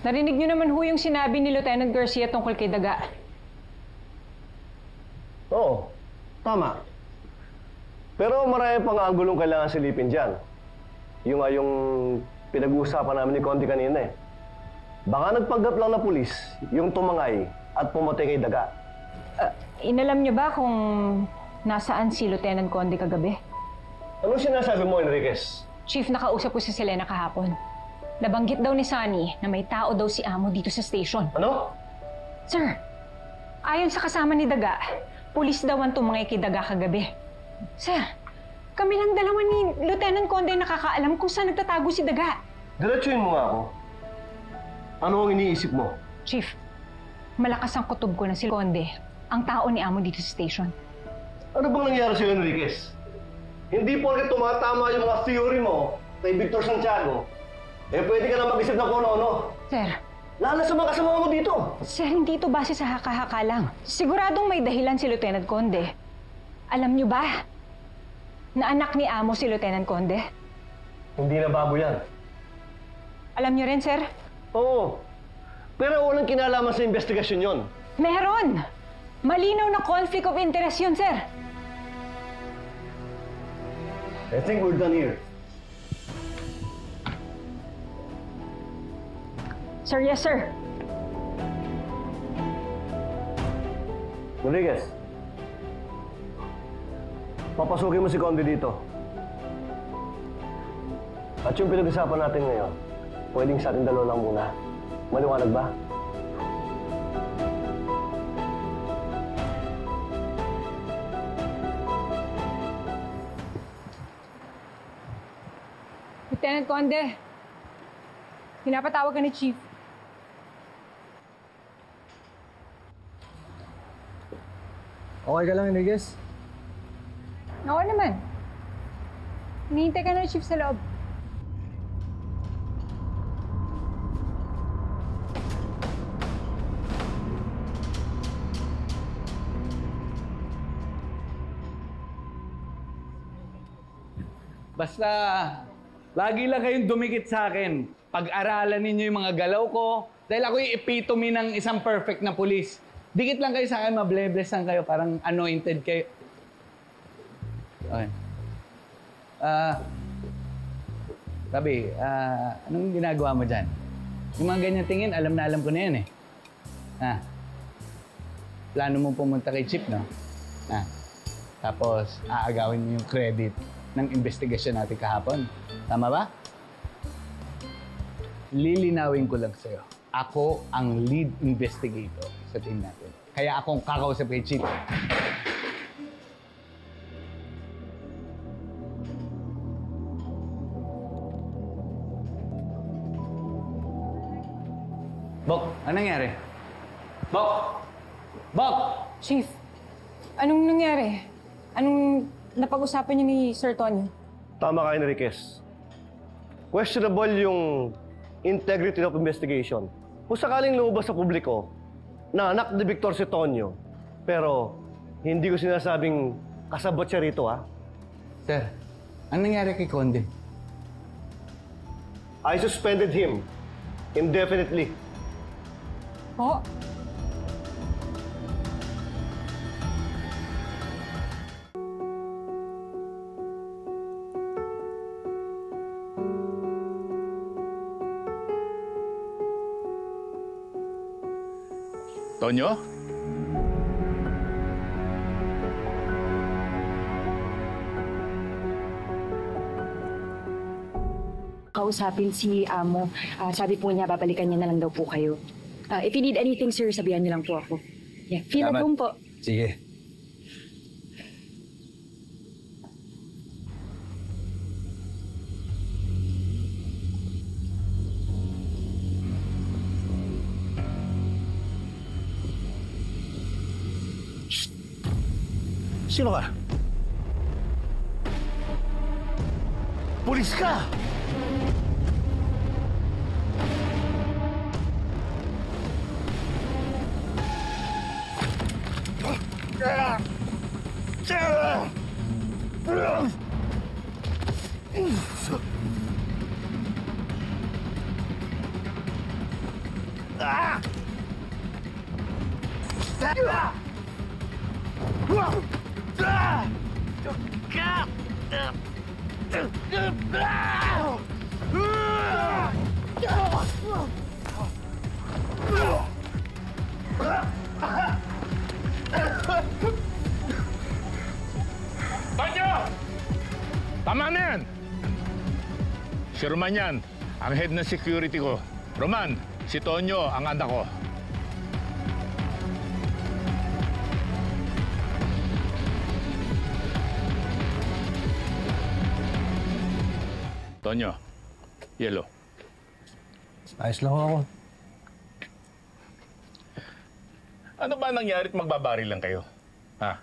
Narinig niyo naman ho yung sinabi ni Lieutenant Garcia tungkol kay Daga. Oo, tama. Pero marami pang anggulong kailangan silipin dyan. Yung pinag-uusapan namin ni Conde kanina eh. Baka nagpanggap lang na pulis yung tumangay at pumatay kay Daga. Inalam niyo ba kung nasaan si Lieutenant Conde kagabi? Anong sinasabi mo, Enriquez? Chief, nakausap ko si Selena kahapon. Nabanggit daw ni Sunny na may tao daw si Amo dito sa station. Ano? Sir, ayon sa kasama ni Daga, pulis daw ang tumangay kay Daga kagabi. Sir, kami lang dalawa ni Lieutenant Conde nakakaalam kung saan nagtatago si Daga. Diretsuhin mo nga ako. Ano ang iniisip mo? Chief, malakas ang kutob ko na si Conde, ang tao ni Amo dito sa station. Ano bang nangyari sa'yo, Enriquez? Hindi porket tumatama yung mga theory mo kay Victor Santiago, eh pwede ka na mag-isip ng kung ano-ano. Sir, lalo sa mga kasama mo dito. Sir, hindi ito base sa haka-haka lang. Siguradong may dahilan si Lieutenant Conde. Alam niyo ba na anak ni Amo si Lieutenant Conde? Hindi na babo yan. Alam niyo rin, sir? Oo. Pero walang kinalaman sa investigasyon yon. Meron! Malinaw na conflict of interest yun, sir. I think we're done here. Sir, yes, sir. Enriquez, papasukin mo si Conde dito. At yung pinag-usapan natin ngayon, pwedeng sa ating dalawa lang muna. Maliwanag ba? Lieutenant Conde, pinapatawag ka ni Chief. Okay ka lang, Enriquez? Oo naman. Hinihintay ka na ni Chief sa loob. Basta, lagi lang kayong dumikit sa akin. Pag-aralan ninyo yung mga galaw ko. Dahil ako yung epitome ng isang perfect na pulis. Dikit lang kayo sa akin, mabless lang kayo. Parang anointed kayo. Okay. Sabi, anong ginagawa mo dyan? Yung mga ganyan tingin, alam na alam ko na yan eh. Plano mo pumunta kay Chip, no? Tapos, aagawin mo yung credit ng investigasyon natin kahapon. Tama ba? Lilinawin ko lang sa'yo. Ako ang lead investigator sa team natin. Kaya akong kakausap kay Chief. Bok, anong nangyari? Bok! Bok! Chief, anong nangyari? Anong napag-usapan niyo ni Sir Tony? Tama ka, Enriquez. Questionable yung integrity of investigation. Kung sakaling lumabas sa publiko na anak ni Victor si Tonyo, pero hindi ko sinasabing kasabot siya rito, ha? Sir, anong nangyari kay Conde? I suspended him indefinitely. Po? Tonyo? Kausapin si Amo. Sabi po niya, babalikan niya na lang daw po kayo. If you need anything, sir, sabihan niyo lang po ako. Yeah, feel at home po. Sige. Sino ka? Pulis ka! Tonyo! Tama na yan! Si Roman yan, ang head ng security ko. Roman, si Tonyo ang anak ko. Tonyo, yellow. Ayos lang ako. Ano ba nangyari at magbabaril lang kayo? Ha?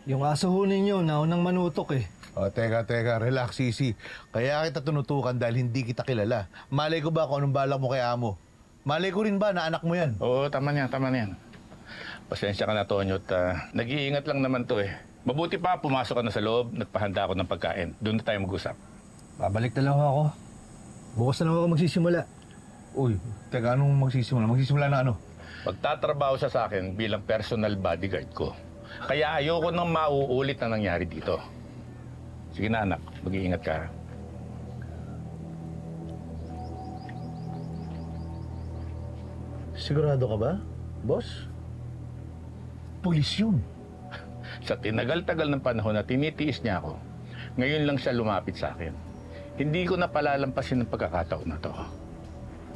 Yung aso ho ninyo, naunang manutok eh. O, teka, relax, easy. Kaya kita tinutukan dahil hindi kita kilala. Malay ko ba kung anong balak mo kay amo? Malay ko rin ba na anak mo yan? Oo, tama na yan. Pasensya ka na, Tonyo, at nag-iingat lang naman to eh. Mabuti pa, pumasok ka na sa loob, nagpahanda ako ng pagkain. Doon na tayo mag-usap. Babalik na lang ako. Bukas na lang ako magsisimula. Uy, teka, anong magsisimula? Magsisimula na ano? Pagtatrabaho siya sa akin bilang personal bodyguard ko. Kaya ayoko nang mauulit na nangyari dito. Sige na, anak. Mag-iingat ka. Sigurado ka ba, boss? Pulis yun. Sa tinagal-tagal ng panahon na tinitiis niya ako, ngayon lang siya lumapit sa akin. Hindi ko na palalampasin ng pagkakataon na to.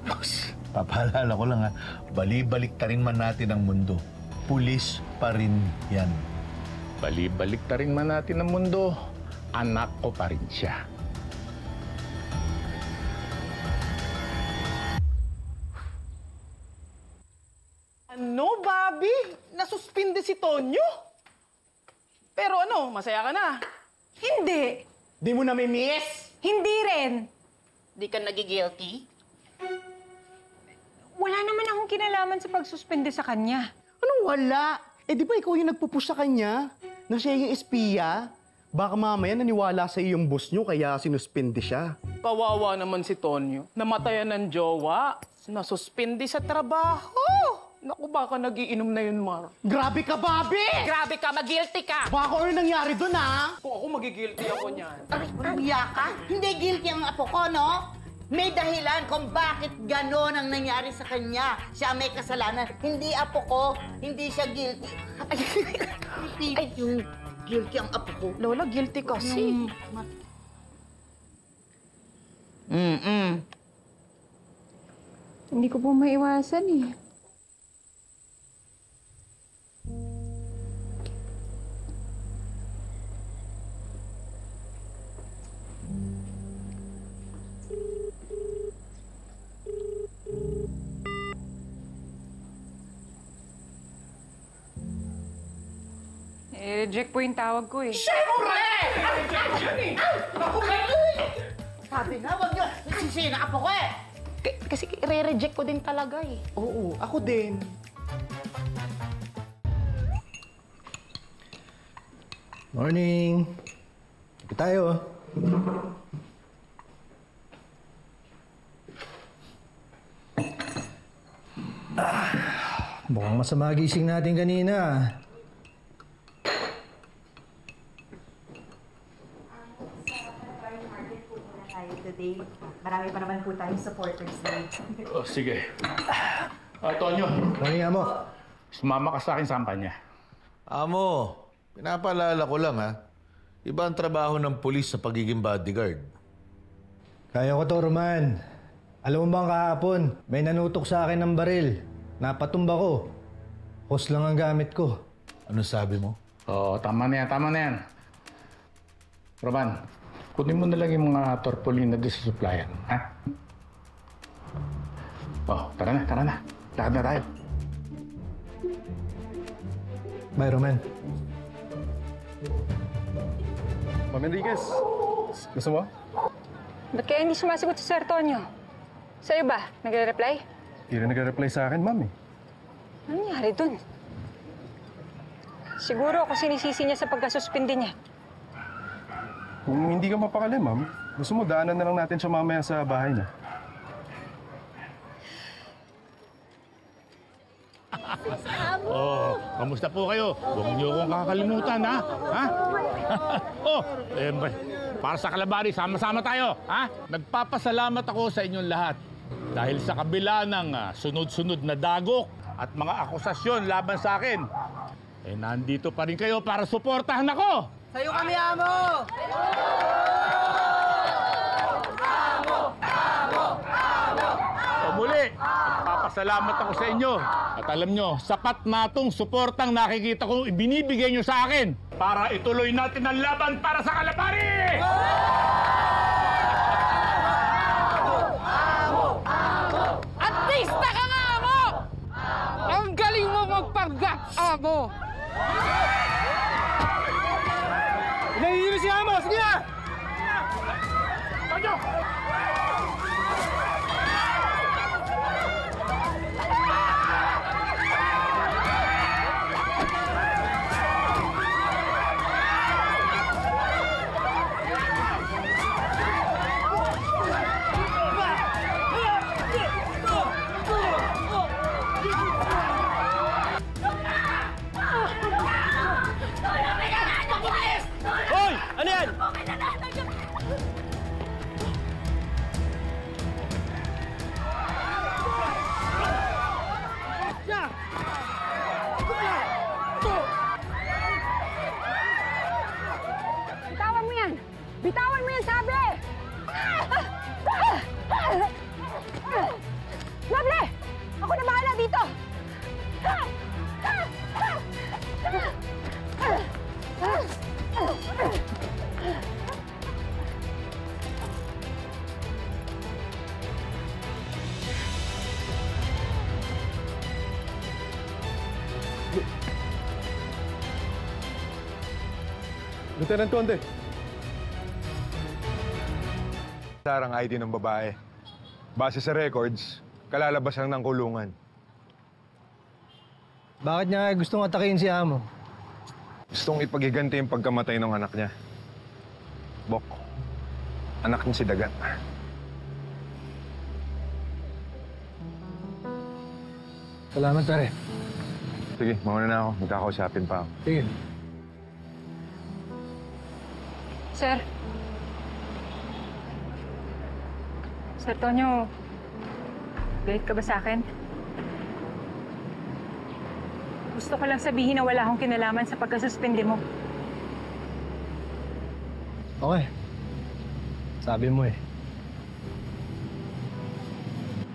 Boss, papaalala ko lang ha, balibalik ta rin man natin ang mundo. Pulis pa rin yan. Balibalik ta rin man natin ang mundo, anak ko pa rin siya. Ano, Bobby? Nasuspinde si Tonyo? Pero ano, masaya ka na? Hindi! Di mo nami-miss? Hindi rin! Di ka nagigilty? Wala naman akong kinalaman sa pagsuspende sa kanya. Anong wala? Eh di ba ikaw yung nagpupush sa kanya? Na siya yung espiya? Baka mamaya naniwala sa iyo yung boss nyo kaya sinuspindi siya. Kawawa naman si Tonyo. Namatayan ng jowa. Nasuspindi sa trabaho. Naku, baka nagiinom na yun, Mar. Grabe ka, Bobby! Grabe ka, mag-guilty ka! Baka ano nangyari doon, ha? Kung ako magigilty ako niyan. Umiyak ka? Hindi guilty ang apo ko, no? May dahilan kung bakit gano'n ang nangyari sa kanya. Siya may kasalanan. Hindi apo ko, hindi siya guilty. Ay, yung guilty ang apo ko. Lola, guilty kasi. Hindi ko po maiwasan eh. Reject po yung tawag ko eh. Sabi nga, wag nyo. Nagsisisi na apo ko eh. Kasi re-reject ko din talaga eh. Oo, ako din. Morning! Kapit tayo. Mukhang masama gising natin kanina. Today, marami pa naman po tayong supporters na. Oh, sige. Tonyo, Morning, amo. sumama ka sa akin sa kampanya. Amo, pinapaalala ko lang ha. Iba ang trabaho ng pulis sa pagiging bodyguard. Kaya ko to, Roman. Alam mo bang kahapon, may nanutok sa akin ng baril. Napatumba ko. Hose lang ang gamit ko. Ano sabi mo? Oo, tama na yan. Roman, kunin mo na lang yung mga torpolina doon sa supplier, ha? Oh, tara na. Lakad na tayo. Bye, Roman. Ma'am Enriquez, gusto mo? Ba't kaya hindi sumasagot si Sir Tonyo? Sa'yo ba? Nagre-reply? Hindi rin nag-reply sa akin, ma'am eh. Ano nangyari dun? Siguro ako sinisisi niya sa pagkasuspindi niya. Kung hindi ka mapakali, ma'am, gusto mo daanan na lang natin siya mamaya sa bahay niya. Oh, kamusta po kayo? Huwag niyo akong kakalimutan, ha? Ha? Oh, para sa kalabari, sama-sama tayo, ha? Nagpapasalamat ako sa inyong lahat. Dahil sa kabila ng sunod-sunod na dagok at mga akusasyon laban sa akin, nandito pa rin kayo para suportahan ako! Sa'yo kami, Amo! O muli, nagpapasalamat ako sa inyo. At alam nyo, sapat na itong suportang nakikita kong ibinibigay nyo sa akin para ituloy natin ang laban para sa kalapari! Artista ka nga, Amo! Ang galing mo magpanggap, Amo! Nahihilo si Amo! Sige na! Hoy! Ano yan? Bitawan mo yan! Bitawan mo yan, sabi! Lovely! Ako na bahala dito! Lieutenant Conde. Sarang ID ng babae. Base sa records, kalalabas lang ng kulungan. Bakit niya gustong atakin si Amo? Gustong ipaghiganti yung pagkamatay ng anak niya. Bok, anak niya si Daga. Salamat, pare. Sige, mauna na ako. Magkakausapin pa ako. Sige. Sir. Sir Tonyo, galit ka ba sa akin? Gusto ko lang sabihin na wala akong kinalaman sa pagkasuspende mo. Okay. Sabi mo eh.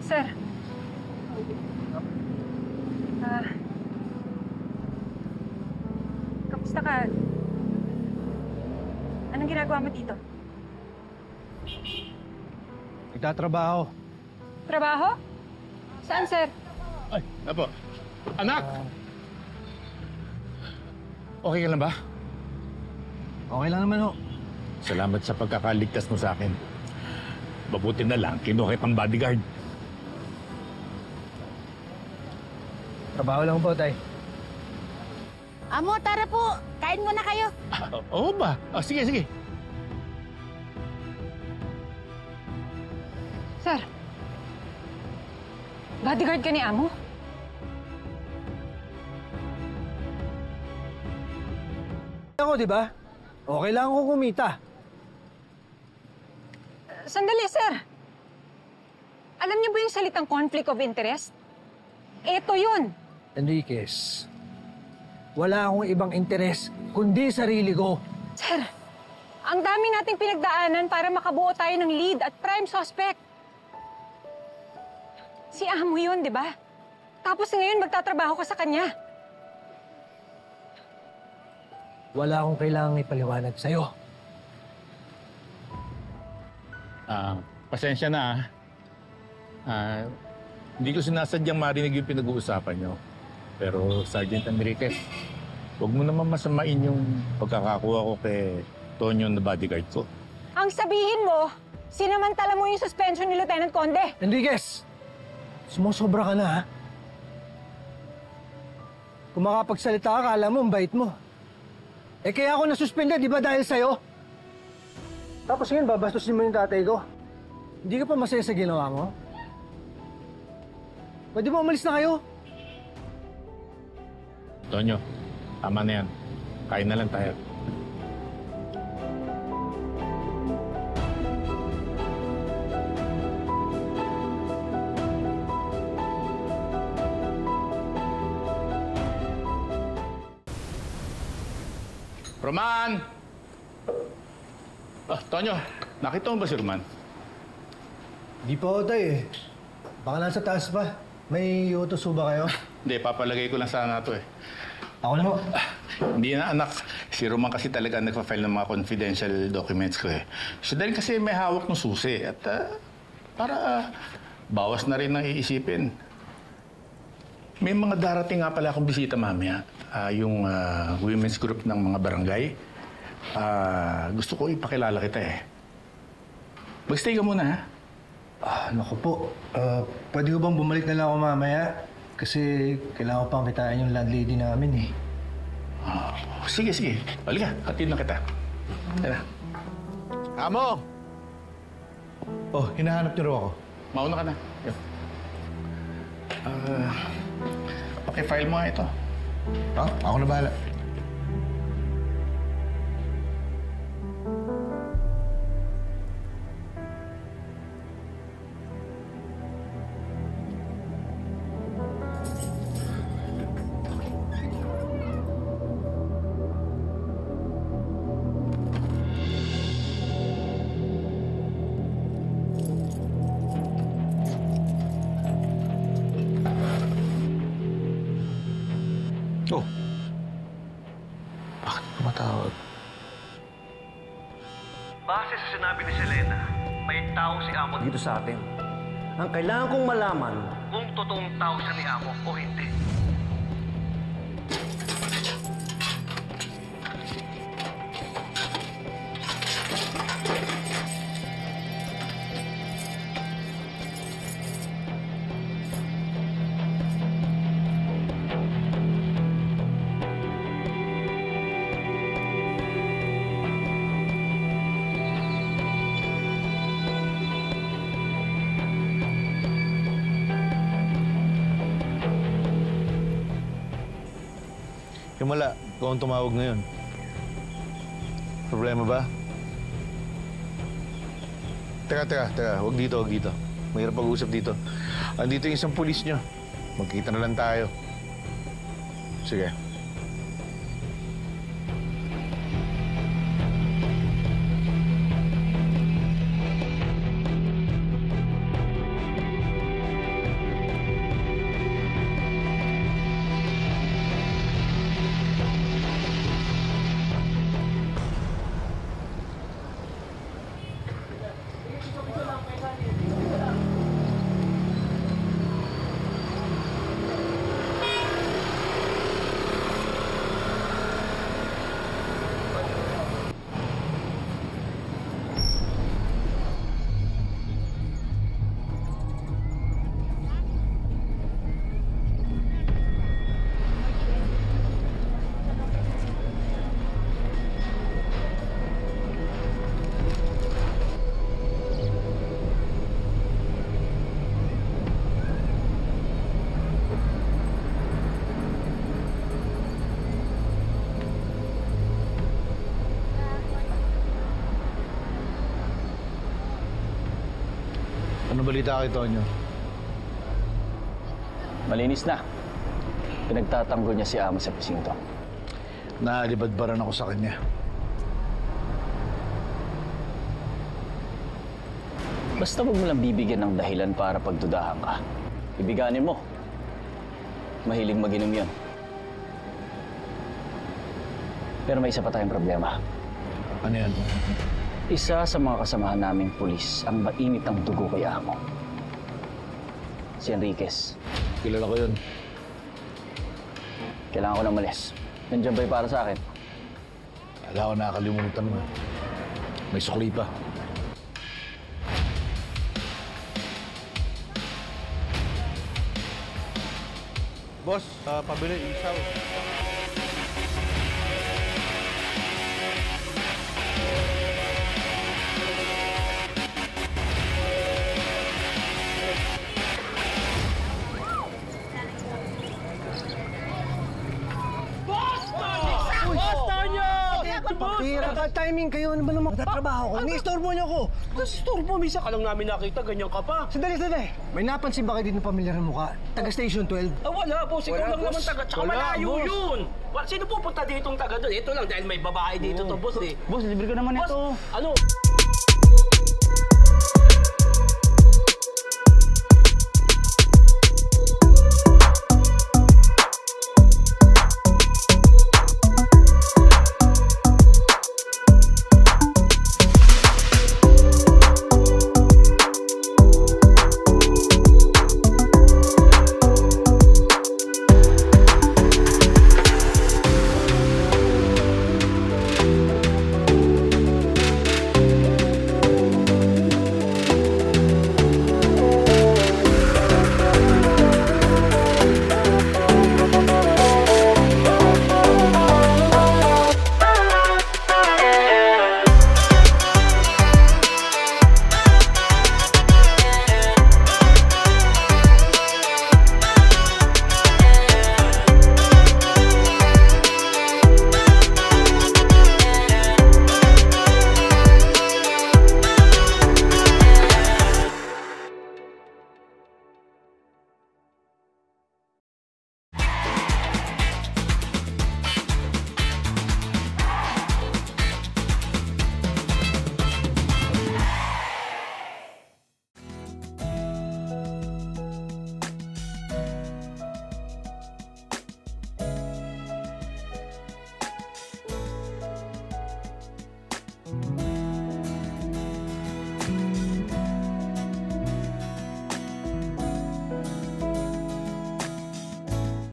Sir. Kamusta ka? Anong ginagawa mo dito? Nagtatrabaho. Trabaho? Saan, sir? Ay, apo. Anak! Okay ka lang ba? Okay lang naman ho. Salamat sa pagkakaligtas mo sa akin. Mabuti na lang, kinuha kitang bodyguard. Trabaho lang po, tay. Amo, tara po. Kain muna kayo. Oo ba? Sige, sige. Sir. Bodyguard ka ni Amo? Ako, di ba? Okay lang ako kumita. Sandali, sir. Alam niyo ba yung salitang conflict of interest? Ito yun. Enriquez, wala akong ibang interes kundi sarili ko. Sir, ang dami nating pinagdaanan para makabuo tayo ng lead at prime suspect. Si Amo yun, di ba? Tapos ngayon magtatrabaho ka sa kanya. Wala akong kailangang ipaliwanag sa'yo. Pasensya na. Hindi ko sinasadyang marinig yung pinag-uusapan nyo. Pero, Sergeant Enriquez, huwag mo naman masamain yung pagkakakuha ko kay Tonyo na bodyguard ko. Ang sabihin mo, sinamantala mo yung suspension ni Lieutenant Conde. Enriquez, sumusobra ka na, ha? Kung makapagsalita ka, akala mo ang bait mo. Eh kaya ako nasuspende, di ba dahil sa'yo? Tapos ngayon, babastusin mo yung tatay ko. Hindi ka pa masaya sa ginawa mo? Pwede mo umalis na kayo? Tonyo, tama na yan. Kain na lang tayo. Roman! Tonyo, nakita mo ba si Roman? Di pa ako tayo eh. Baka nasa taas pa. May utos ba kayo? Hindi, papalagay ko lang sana ito eh. Ako na ho. Hindi na anak. Si Roman kasi talaga nagpa-file ng mga confidential documents ko eh. Siya din kasi may hawak ng susi at para bawas na rin ang iisipin. May mga darating nga pala akong bisita mamaya. Yung women's group ng mga barangay. Gusto ko ipakilala kita eh. Mag-stay ka muna ha. Naku po. Pwede ko bang bumalik na lang ako mamaya? Kasi kailangan ko pang kitain yung landlady namin eh. Sige, sige. Halika, hatid na kita. Tara. Amo! Oh, hinahanap niyo raw ako. Mauna ka na. Paki-file mo nga ito. Ako na bahala. Oh. Bakit tumatawag? Base sa sinabi ni Selena, may tao si Amo dito sa atin. Ang kailangan kong malaman kung totoong tao siya ni Amo o hindi. Himala, ikaw ang tumawag ngayon. Problema ba? Teka. Huwag dito. Mahirap pag-usap dito. Andito yung isang pulis nyo. Magkita na lang tayo. Sige. Ano balita kay Tonyo? Malinis na. Pinagtatanggol niya si Amo sa presinto. Naalibadbaran ako sa kanya. Basta wag mo lang bibigyan ng dahilan para pagdudahan ka. Ibiganin mo. Mahilig mag-inom yun. Pero may isa pa tayong problema. Ano yan? Isa sa mga kasamahan naming pulis ang mainit ang dugo kay Amo. Si Enriquez. Kilala ko yun. Kailangan ko na umalis. Nandiyan ba'y para sa akin? Wala ko nakakalimutan mo. May sukli pa. Boss, pabili isaw. boss. Tira ka, timing kayo. Ano ba naman tatrabaho ko? Ni-istorbo niyo ako. Istorbo, misa ka lang namin nakita, ganyan ka pa. Sandali. May napansin ba kayo dito ng pamilyar ng mukha? Taga Station 12. Wala, boss. Ikaw lang naman taga. Tsaka malayo yun. Sino pupunta ditong taga doon? Ito lang dahil may babae dito to, boss eh. Boss, libre ko naman ito. Ano?